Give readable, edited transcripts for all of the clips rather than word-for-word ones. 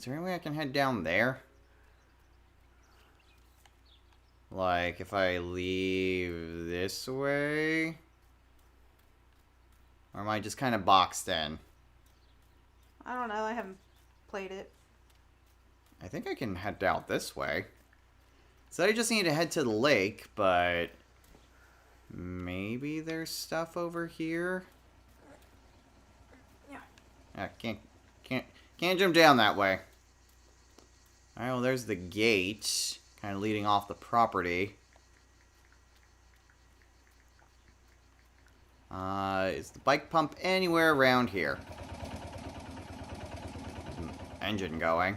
Is there any way I can head down there? Like, if I leave this way? Or am I just kind of boxed in? I don't know. I haven't played it. I think I can head out this way. So I just need to head to the lake, but... maybe there's stuff over here? Yeah. Can't jump down that way. Alright, well, there's the gate. Kind of leading off the property. Is the bike pump anywhere around here? Engine going.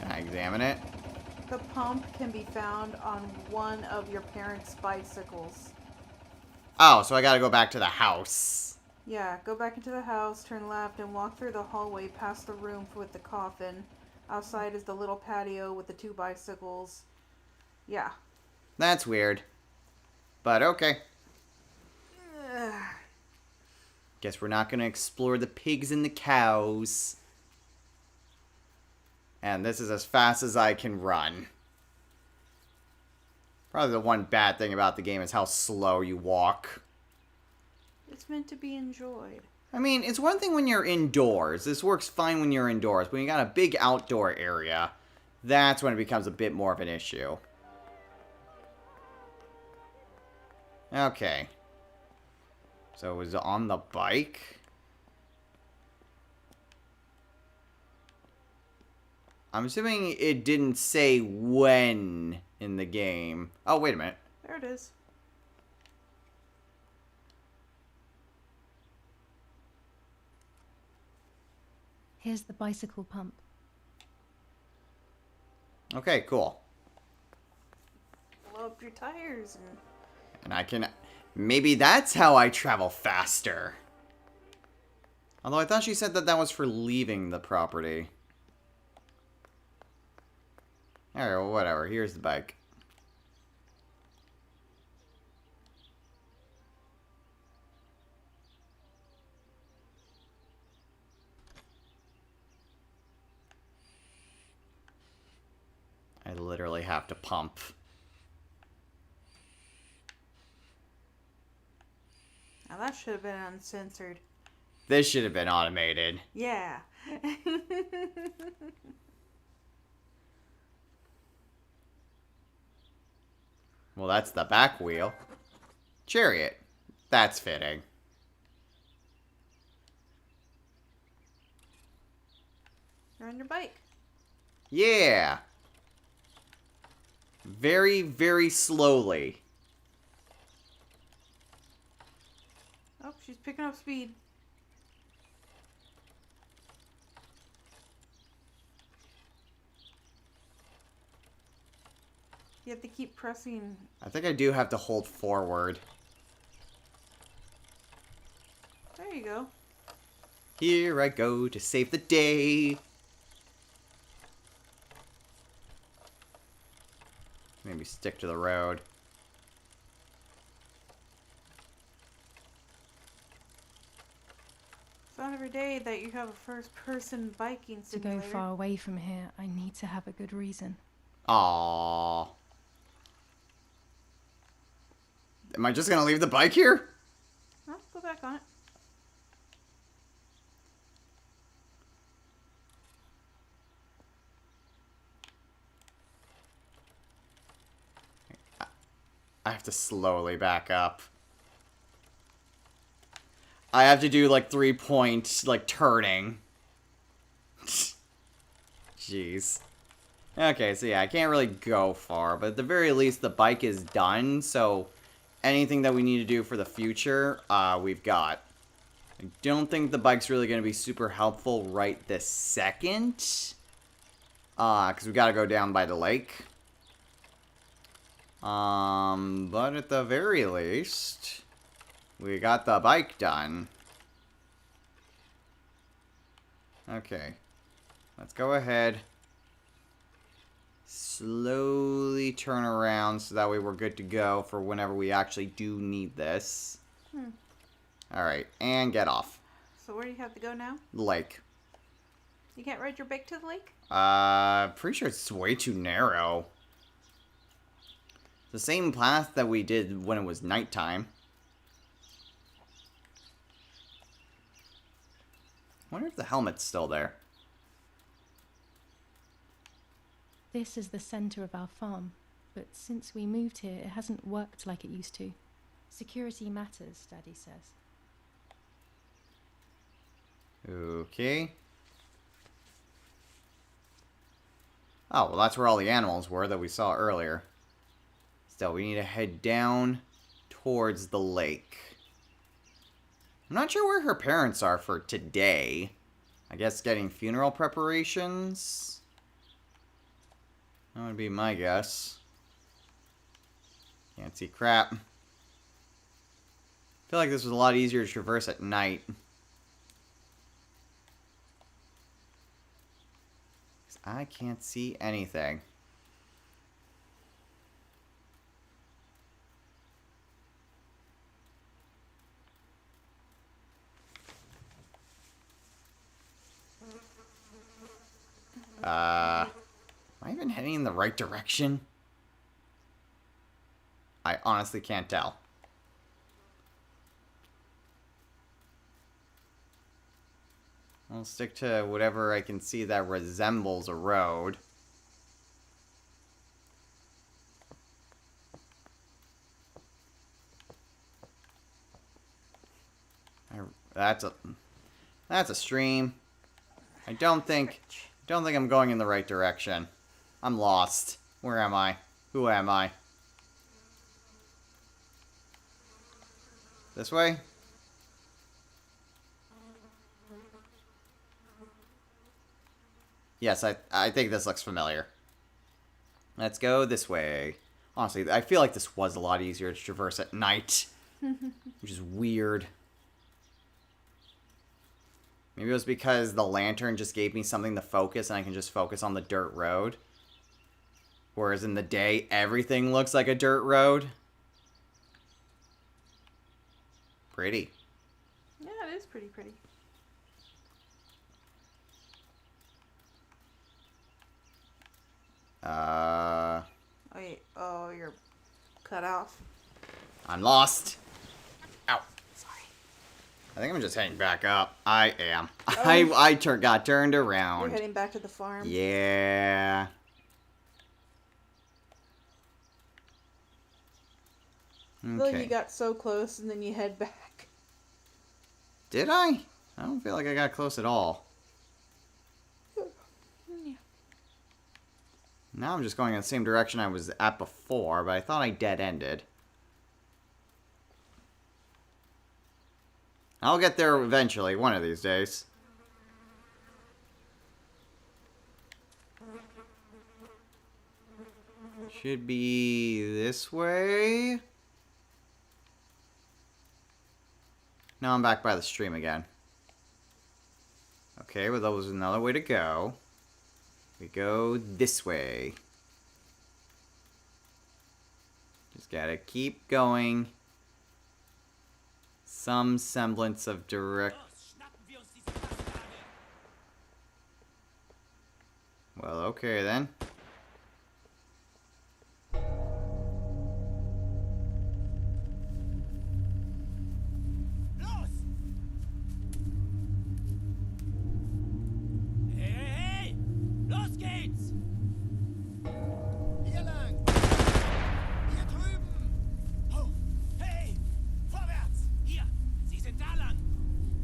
Can I examine it? The pump can be found on one of your parents' bicycles. Oh, so I gotta go back to the house. Yeah, go back into the house, turn left, and walk through the hallway past the room with the coffin. Outside is the little patio with the 2 bicycles. Yeah. That's weird. But okay. Guess we're not gonna explore the pigs and the cows. And this is as fast as I can run. Probably the one bad thing about the game is how slow you walk. It's meant to be enjoyed. I mean, it's one thing when you're indoors. This works fine when you're indoors. But when you got a big outdoor area, that's when it becomes a bit more of an issue. Okay. So it was on the bike. I'm assuming it didn't say when in the game. Oh, wait a minute. There it is. Here's the bicycle pump. Okay, cool. Blow up your tires And I can... maybe that's how I travel faster. Although I thought she said that that was for leaving the property. Alright, well, whatever. Here's the bike. I literally have to pump. Now that should have been uncensored. This should have been automated. Yeah. Well, that's the back wheel. Chariot. That's fitting. You're on your bike. Yeah. Very, very slowly. Oh, she's picking up speed. You have to keep pressing. I think I do have to hold forward. There you go. Here I go to save the day. Maybe stick to the road. It's not every day that you have a first-person biking To go simulator. far away from here, I need to have a good reason. Aww. Am I just gonna leave the bike here? Oh, go back on it. I have to slowly back up. I have to do like 3-point like turning. Jeez. Okay, so yeah, I can't really go far, but at the very least the bike is done, so anything that we need to do for the future, we've got. I don't think the bike's really going to be super helpful right this second. Because we got to go down by the lake. But at the very least, we got the bike done. Okay. Let's go ahead. Slowly turn around so that way we're good to go for whenever we actually do need this. Alright, and get off. So where do you have to go now? The lake. You can't ride your bike to the lake? Pretty sure it's way too narrow. The same path that we did when it was nighttime. Wonder if the helmet's still there. This is the center of our farm, but since we moved here, it hasn't worked like it used to. Security matters, Daddy says. Okay. Oh, well, that's where all the animals were that we saw earlier. Still, we need to head down towards the lake. I'm not sure where her parents are for today. I guess getting funeral preparations? That would be my guess. Can't see crap. I feel like this was a lot easier to traverse at night. I can't see anything. Am I even heading in the right direction? I honestly can't tell. I'll stick to whatever I can see that resembles a road. That's a stream. I don't think I'm going in the right direction. I'm lost. Where am I? Who am I? This way? Yes, I think this looks familiar. Let's go this way. Honestly, I feel like this was a lot easier to traverse at night. Which is weird. Maybe it was because the lantern just gave me something to focus and I can just focus on the dirt road. Whereas in the day, everything looks like a dirt road. Pretty. Yeah, it is pretty pretty. Wait, oh, you're cut off. I'm lost. Ow. Sorry. I think I'm just heading back up. I am. Oh. I got turned You're around. heading back to the farm. Yeah. I feel like you Okay. got so close and then you head back. Did I? I don't feel like I got close at all. Yeah. Now I'm just going in the same direction I was at before, but I thought I dead-ended. I'll get there eventually, one of these days. Should be this way. Now I'm back by the stream again. Okay, well that was another way to go. We go this way. Just gotta keep going. Some semblance of direct... Well, okay then. Los! Hey, hey, hey! Los geht's! Hier lang! Hier drüben! Hoch! Hey! Vorwärts! Hier! Sie sind da lang!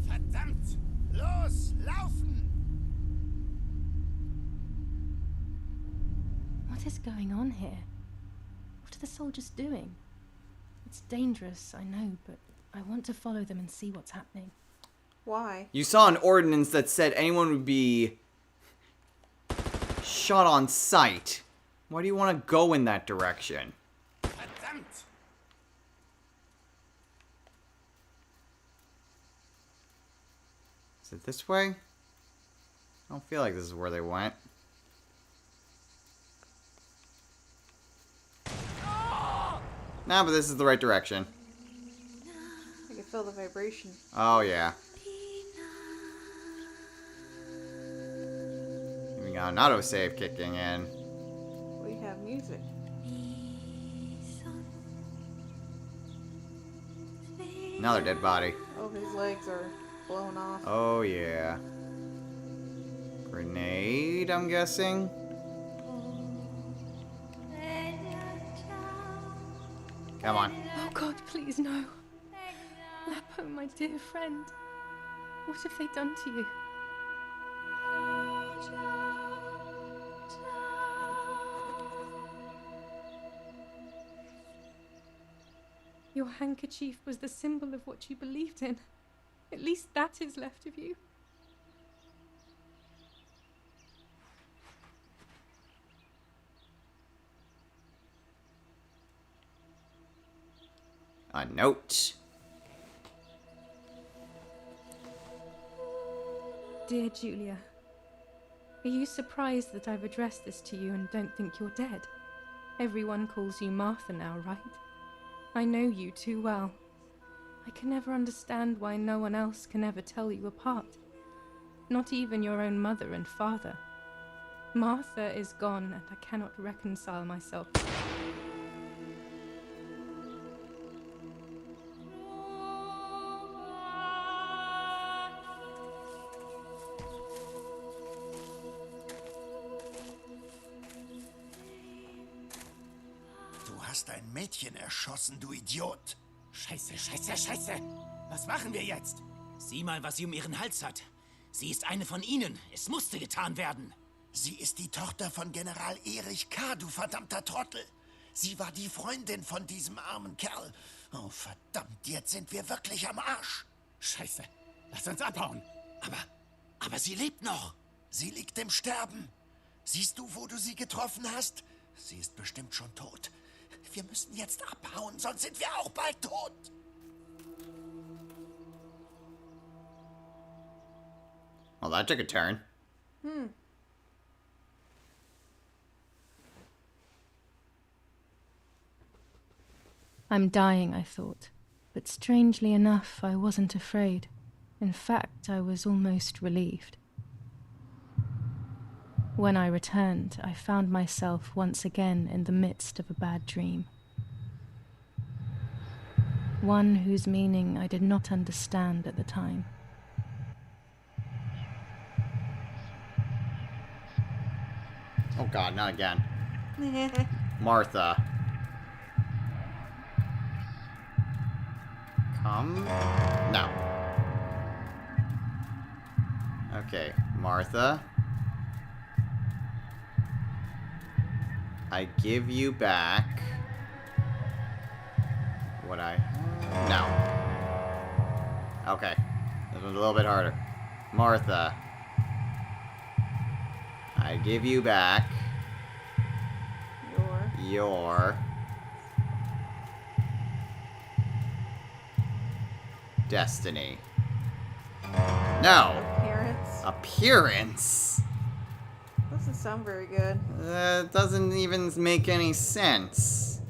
Verdammt! Los! Laufen! What is going on here? What are the soldiers doing? It's dangerous, I know, but I want to follow them and see what's happening. Why? You saw an ordinance that said anyone would be shot on sight. Why do you want to go in that direction? Verdammt! Is it this way? I don't feel like this is where they went. Nah, but this is the right direction. I can feel the vibration. Oh, yeah. We got an autosave kicking in. We have music. Another dead body. Oh, his legs are blown off. Oh, yeah. Grenade, I'm guessing? Come on. Oh God, please no. Lapo, my dear friend. What have they done to you? Your handkerchief was the symbol of what you believed in. At least that is left of you. A note. Dear Julia, are you surprised that I've addressed this to you and don't think you're dead? Everyone calls you Martha now, right? I know you too well. I can never understand why no one else can ever tell you apart. Not even your own mother and father. Martha is gone and I cannot reconcile myself. Du hast ein Mädchen erschossen, du Idiot. Scheiße, scheiße, scheiße. Was machen wir jetzt? Sieh mal, was sie um ihren Hals hat. Sie ist eine von ihnen. Es musste getan werden. Sie ist die Tochter von General Erich K., du verdammter Trottel. Sie war die Freundin von diesem armen Kerl. Oh, verdammt, jetzt sind wir wirklich am Arsch. Scheiße. Lass uns abhauen. Aber sie lebt noch. Sie liegt im Sterben. Siehst du, wo du sie getroffen hast? Sie ist bestimmt schon tot. Wir müssen jetzt abhauen, sonst sind wir auch bald tot. Well, that took a turn. I'm dying, I thought. But strangely enough, I wasn't afraid. In fact, I was almost relieved. When I returned, I found myself once again in the midst of a bad dream. One whose meaning I did not understand at the time. Oh god, not again. Martha. Come? No. Okay, Martha. I give you back what I... No. Okay. This was a little bit harder. Martha. I give you back your destiny. No. Appearance. Doesn't sound very good. Doesn't even make any sense.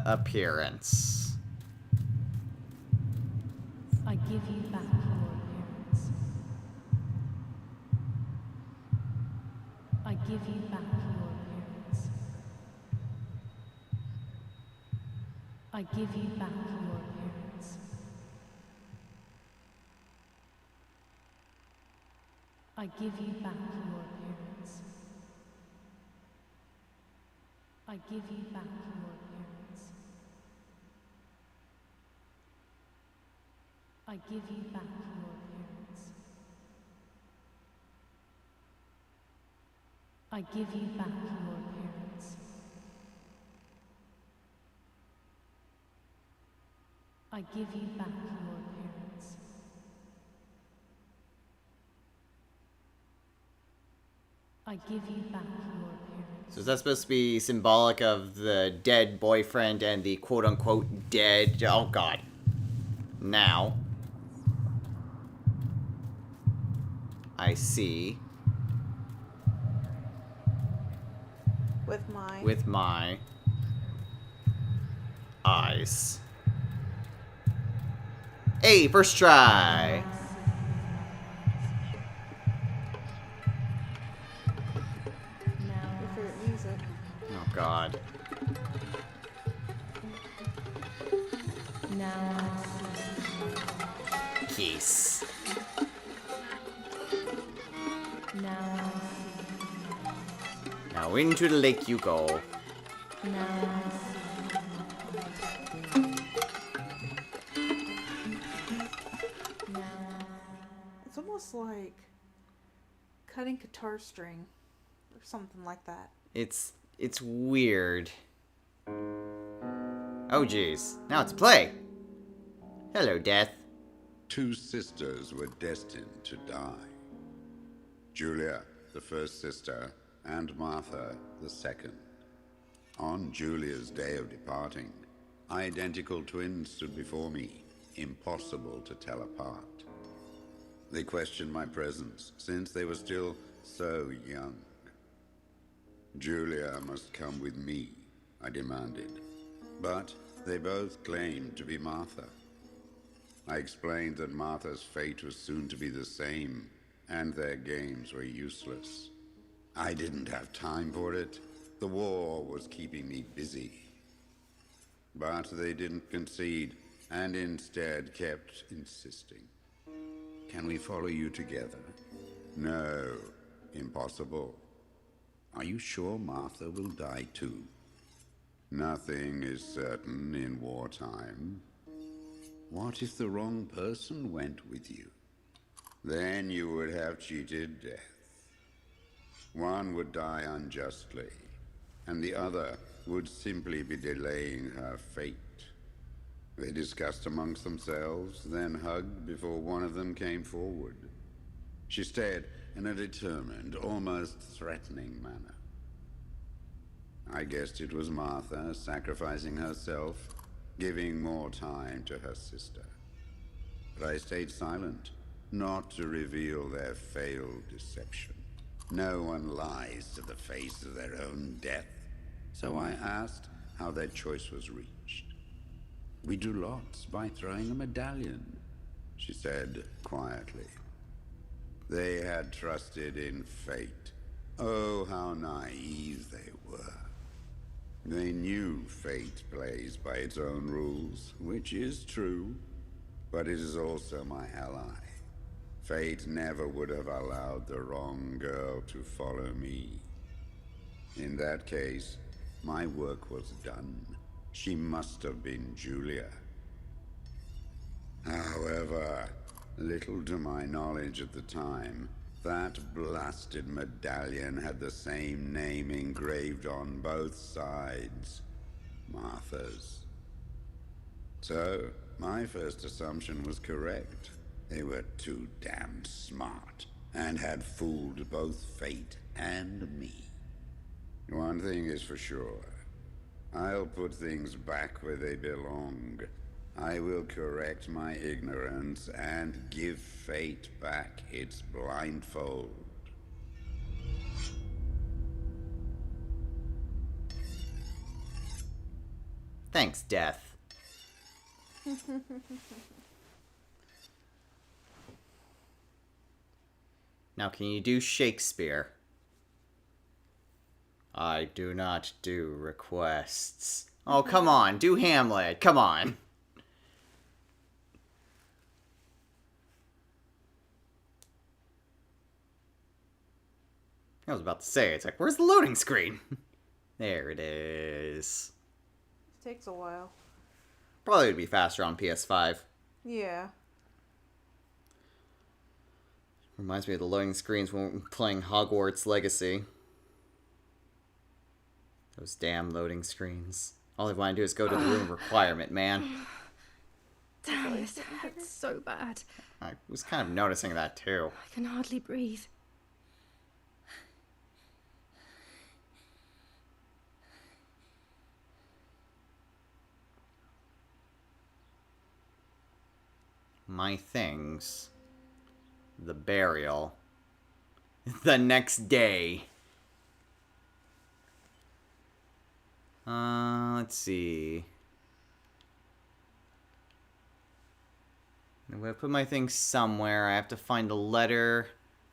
Appearance. I give you back your appearance. I give you back your appearance. I give you back your appearance. I give you back your appearance. I give you back your appearance. I give you back your appearance. I give you back your appearance. I give you back your appearance. I give you back your appearance. So is that supposed to be symbolic of the dead boyfriend and the quote-unquote dead... Oh, God. Now. I see. With my eyes. Hey, first try. Your favorite music. Oh, God. Kiss. Now into the lake you go. It's almost like cutting guitar string or something like that. It's weird. Oh, jeez. Now it's play. Hello, Death. Two sisters were destined to die. Julia, the first sister, and Martha, the second. On Julia's day of departing, identical twins stood before me, impossible to tell apart. They questioned my presence, since they were still so young. Julia must come with me, I demanded. But they both claimed to be Martha. I explained that Martha's fate was soon to be the same, and their games were useless. I didn't have time for it. The war was keeping me busy. But they didn't concede, and instead kept insisting. Can we follow you together? No, impossible. Are you sure Martha will die too? Nothing is certain in wartime. What if the wrong person went with you? Then you would have cheated death. One would die unjustly, and the other would simply be delaying her fate. They discussed amongst themselves, then hugged before one of them came forward. She stared in a determined, almost threatening manner. I guessed it was Martha sacrificing herself, giving more time to her sister. But I stayed silent, not to reveal their failed deception. No one lies to the face of their own death. So I asked how their choice was reached. We drew lots by throwing a medallion, she said quietly. They had trusted in fate. Oh, how naive they were. They knew fate plays by its own rules, which is true, but it is also my ally. Fate never would have allowed the wrong girl to follow me. In that case, my work was done. She must have been Julia. However, little to my knowledge at the time, that blasted medallion had the same name engraved on both sides. Martha's. So, my first assumption was correct. They were too damn smart, and had fooled both fate and me. One thing is for sure. I'll put things back where they belong. I will correct my ignorance and give fate back its blindfold. Thanks, Death. Now, can you do Shakespeare? I do not do requests. Oh, come on, do Hamlet, come on. I was about to say, it's like, where's the loading screen? There it is. It takes a while. Probably would be faster on PS5. Yeah. Reminds me of the loading screens when we're playing Hogwarts Legacy. Those damn loading screens. All I want to do is go to the room requirement, man. Damn, this hurts so bad. I was kind of noticing that too. I can hardly breathe. My things. The burial. The next day. Let's see. I'm gonna put my things somewhere. I have to find the letter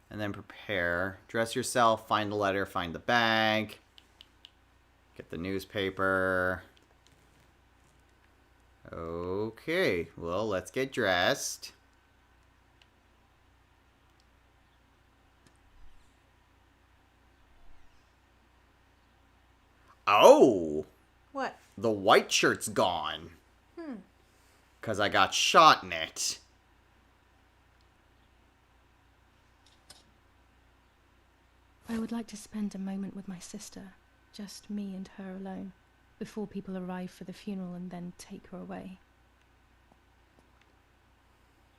and then prepare. Dress yourself, find the letter, find the bag. Get the newspaper. Okay, well, let's get dressed. Oh! What? The white shirt's gone. Because I got shot in it. I would like to spend a moment with my sister, just me and her alone, before people arrive for the funeral and then take her away.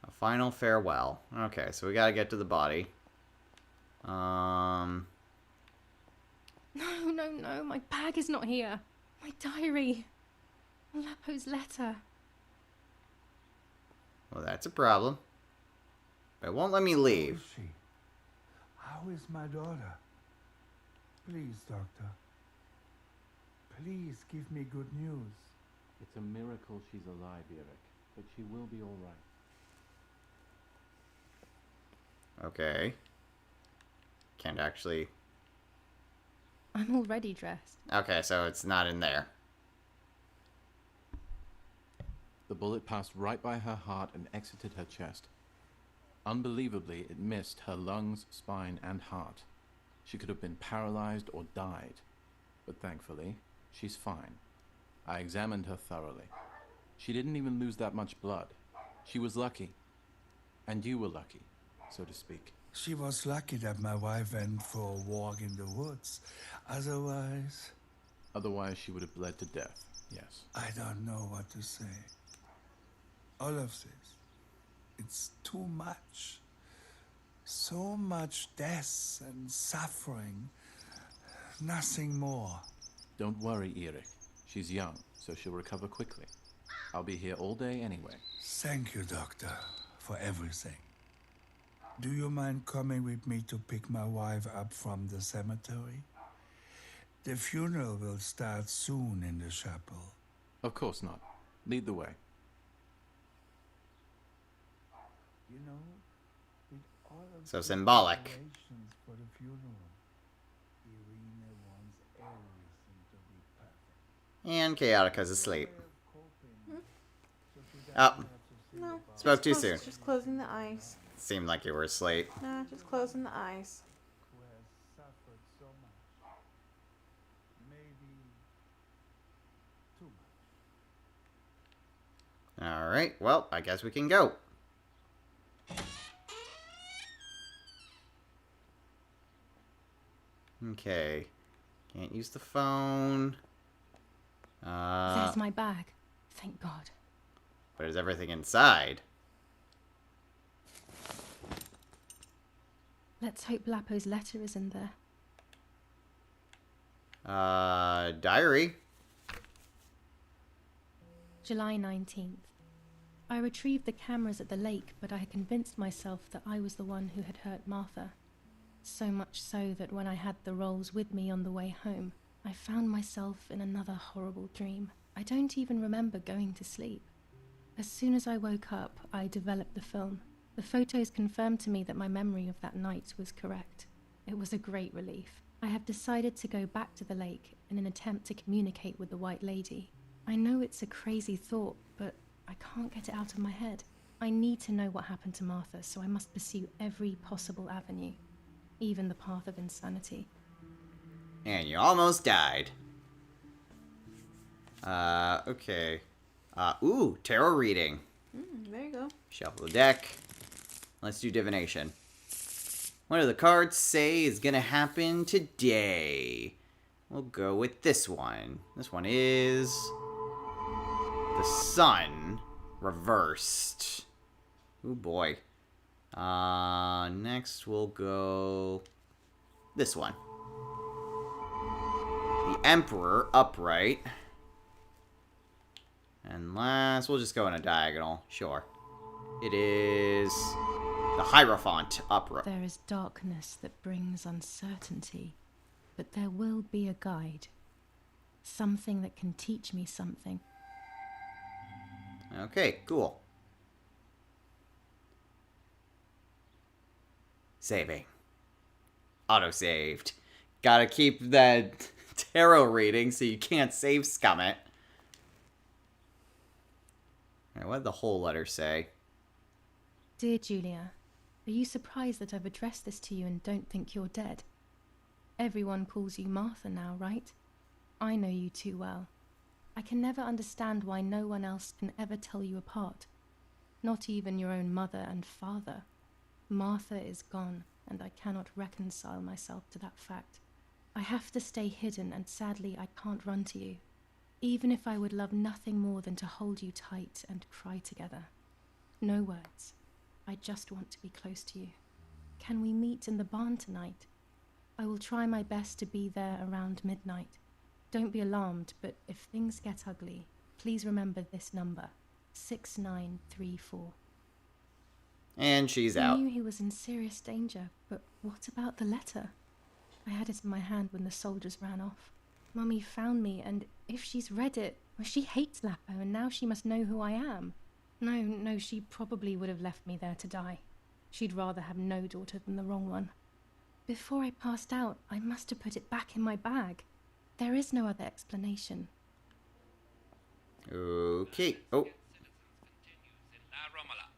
A final farewell. Okay, so we gotta get to the body. No, my bag is not here. My diary. Aleppo's letter. Well, that's a problem. But it won't let me leave. Who is she? How is my daughter? Please, doctor. Please give me good news. It's a miracle she's alive, Eric, but she will be all right. Okay. Can't actually... I'm already dressed. Okay, so it's not in there. The bullet passed right by her heart and exited her chest. Unbelievably, it missed her lungs, spine, and heart. She could have been paralyzed or died. But thankfully, she's fine. I examined her thoroughly. She didn't even lose that much blood. She was lucky. And you were lucky, so to speak. She was lucky that my wife went for a walk in the woods. Otherwise, Otherwise, she would have bled to death, yes. I don't know what to say. All of this, it's too much. So much death and suffering. Nothing more. Don't worry, Eric. She's young, so she'll recover quickly. I'll be here all day anyway. Thank you, doctor, for everything. Do you mind coming with me to pick my wife up from the cemetery? The funeral will start soon in the chapel. Of course not. Lead the way. You know, with all of So the symbolic. preparations for the funeral, Irina wants everything to be perfect. And Chaotica's asleep. Way of coping, so she doesn't Oh. have to think No. about Spoke too Just soon. Just closing the eyes. Seemed like you were asleep. Nah, just closing the eyes. who has suffered so much. Maybe too much. Alright, well, I guess we can go. Okay. Can't use the phone. There's my bag. Thank God. But is everything inside? Let's hope Lapo's letter is in there. Diary. July 19th. I retrieved the cameras at the lake, but I had convinced myself that I was the one who had hurt Martha. So much so that when I had the rolls with me on the way home, I found myself in another horrible dream. I don't even remember going to sleep. As soon as I woke up, I developed the film. The photos confirmed to me that my memory of that night was correct. It was a great relief. I have decided to go back to the lake in an attempt to communicate with the White Lady. I know it's a crazy thought, but I can't get it out of my head. I need to know what happened to Martha, so I must pursue every possible avenue, even the path of insanity. And you almost died. Okay. Ooh, tarot reading. There you go. Shuffle the deck. Let's do divination. What do the cards say is gonna happen today? We'll go with this one. This one is the Sun reversed. Ooh boy. Next we'll go this one. The Emperor upright. And last, we'll just go in a diagonal. Sure. It is the Hierophant upright. There is darkness that brings uncertainty, but there will be a guide. Something that can teach me something. Okay, cool. Saving. Auto-saved. Gotta keep that tarot reading so you can't save scum it. Alright, what did the whole letter say? Dear Julia, are you surprised that I've addressed this to you and don't think you're dead? Everyone calls you Martha now, right? I know you too well. I can never understand why no one else can ever tell you apart. Not even your own mother and father. Martha is gone, and I cannot reconcile myself to that fact. I have to stay hidden, and sadly I can't run to you. Even if I would love nothing more than to hold you tight and cry together. No words. I just want to be close to you. Can we meet in the barn tonight? I will try my best to be there around midnight. Don't be alarmed, but if things get ugly, please remember this number, 6934. And she's out. I knew he was in serious danger, but what about the letter? I had it in my hand when the soldiers ran off. Mummy found me, and if she's read it, well, she hates Lapo, and now she must know who I am. No, she probably would have left me there to die. She'd rather have no daughter than the wrong one. Before I passed out, I must have put it back in my bag. There is no other explanation. Okay. Oh. In La Romola.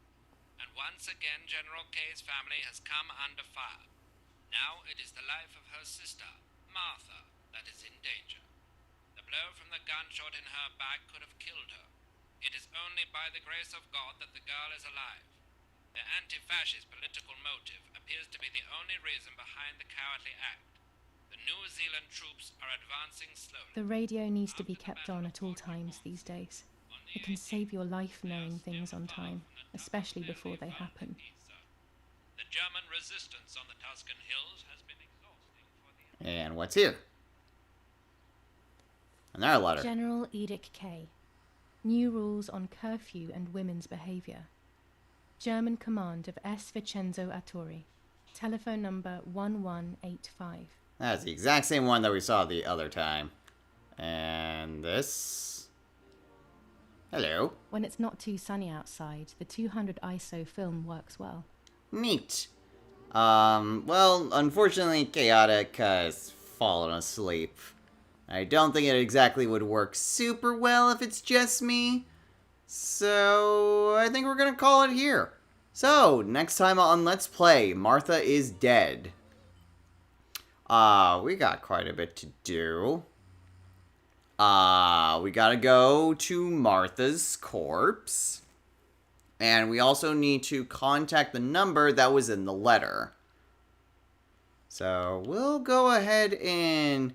And once again, General Kay's family has come under fire. Now it is the life of her sister, Martha, that is in danger. The blow from the gunshot in her back could have killed her. It is only by the grace of God that the girl is alive. The anti-fascist political motive appears to be the only reason behind the cowardly act. The New Zealand troops are advancing slowly. The radio needs to be kept on at all times these days. It can save your life knowing things on time, especially before they happen. The German resistance on the Tuscan hills has been exhausting for the... And what's here? Another letter. General Edict K. New rules on curfew and women's behavior. German command of S. Vincenzo Arturi. Telephone number 1185. That's the exact same one that we saw the other time. And this... Hello. When it's not too sunny outside, the 200 ISO film works well. Neat. Well, unfortunately, Chaotic has fallen asleep. I don't think it exactly would work super well if it's just me. So, I think we're gonna call it here. So, next time on Let's Play, Martha is Dead. We got quite a bit to do. We gotta go to Martha's corpse. And we also need to contact the number that was in the letter. So, we'll go ahead and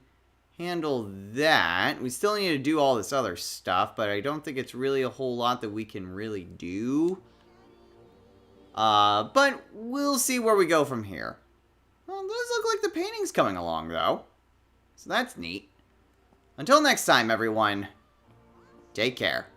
handle that. We still need to do all this other stuff, but I don't think it's really a whole lot that we can really do. But we'll see where we go from here. Well, it does look like the painting's coming along, though. So that's neat. Until next time, everyone, take care.